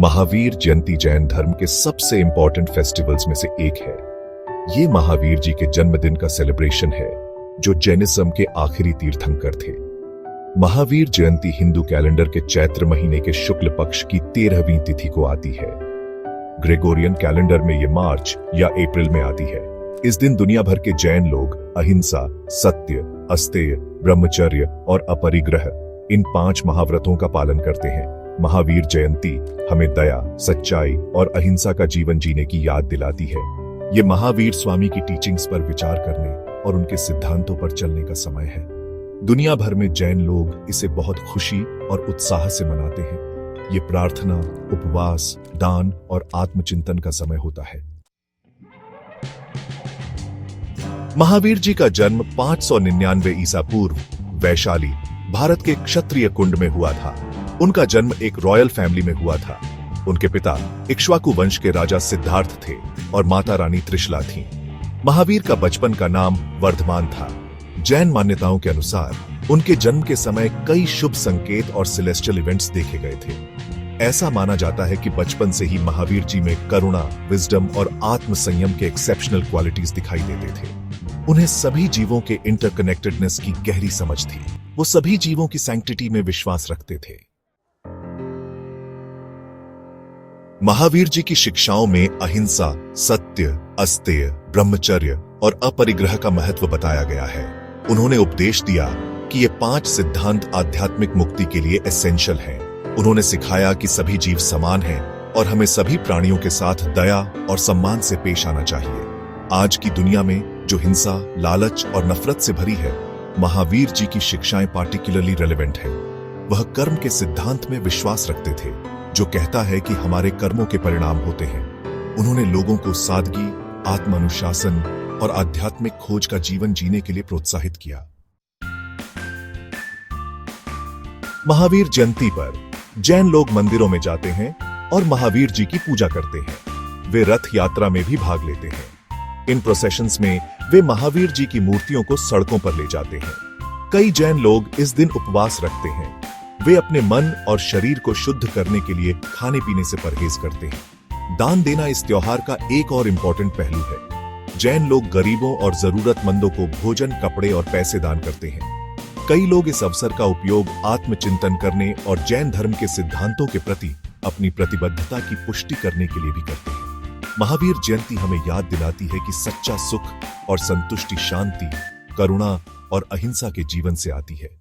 महावीर जयंती जैन धर्म के सबसे इंपॉर्टेंट फेस्टिवल्स में से एक है। ये महावीर जी के जन्मदिन का सेलिब्रेशन है, जो जैनिज्म के आखिरी तीर्थंकर थे। महावीर जयंती हिंदू कैलेंडर के चैत्र महीने के शुक्ल पक्ष की 13वीं तिथि को आती है। ग्रेगोरियन कैलेंडर में ये मार्च या अप्रैल में आती है। इस दिन दुनिया भर के जैन लोग अहिंसा, सत्य, अस्तेय, ब्रह्मचर्य और अपरिग्रह इन 5 महाव्रतों का पालन करते हैं। महावीर जयंती हमें दया, सच्चाई और अहिंसा का जीवन जीने की याद दिलाती है। ये महावीर स्वामी की टीचिंग्स पर विचार करने और उनके सिद्धांतों पर चलने का समय है। दुनिया भर में जैन लोग इसे बहुत खुशी और उत्साह से मनाते हैं। ये प्रार्थना, उपवास, दान और आत्मचिंतन का समय होता है। महावीर जी का जन्म 599 ईसा पूर्व वैशाली, भारत के क्षत्रिय कुंड में हुआ था। उनका जन्म एक रॉयल फैमिली में हुआ था। उनके पिता इक्ष्वाकु वंश के राजा सिद्धार्थ थे और माता रानी त्रिशला थीं। महावीर का बचपन का नाम वर्धमान था। जैन मान्यताओं के अनुसार उनके जन्म के समय कई शुभ संकेत और सेलेस्टियल इवेंट्स देखे गए थे। ऐसा माना जाता है कि बचपन से ही महावीर जी में करुणा, विजडम और आत्म संयम के एक्सेप्शनल क्वालिटीज दिखाई देते थे। उन्हें सभी जीवों के इंटरकनेक्टेडनेस की गहरी समझ थी। वो सभी जीवों की सैंक्टिटी में विश्वास रखते थे। महावीर जी की शिक्षाओं में अहिंसा, सत्य, अस्तेय, ब्रह्मचर्य और अपरिग्रह का महत्व बताया गया है। उन्होंने उपदेश दिया कि ये 5 सिद्धांत आध्यात्मिक मुक्ति के लिए एसेंशियल हैं। उन्होंने सिखाया कि सभी जीव समान हैं और हमें सभी प्राणियों के साथ दया और सम्मान से पेश आना चाहिए। आज की दुनिया में जो हिंसा, लालच और नफरत से भरी है, महावीर जी की शिक्षाएं पार्टिकुलरली रेलेवेंट है। वह कर्म के सिद्धांत में विश्वास रखते थे, जो कहता है कि हमारे कर्मों के परिणाम होते हैं। उन्होंने लोगों को सादगी, आत्मानुशासन और आध्यात्मिक खोज का जीवन जीने के लिए प्रोत्साहित किया। महावीर जयंती पर जैन लोग मंदिरों में जाते हैं और महावीर जी की पूजा करते हैं। वे रथ यात्रा में भी भाग लेते हैं। इन प्रोसेशंस में वे महावीर जी की मूर्तियों को सड़कों पर ले जाते हैं। कई जैन लोग इस दिन उपवास रखते हैं। वे अपने मन और शरीर को शुद्ध करने के लिए खाने पीने से परहेज करते हैं। दान देना इस त्योहार का एक और इम्पोर्टेंट पहलू है। जैन लोग गरीबों और जरूरतमंदों को भोजन, कपड़े और पैसे दान करते हैं। कई लोग इस अवसर का उपयोग आत्मचिंतन करने और जैन धर्म के सिद्धांतों के प्रति अपनी प्रतिबद्धता की पुष्टि करने के लिए भी करते हैं। महावीर जयंती हमें याद दिलाती है कि सच्चा सुख और संतुष्टि शांति, करुणा और अहिंसा के जीवन से आती है।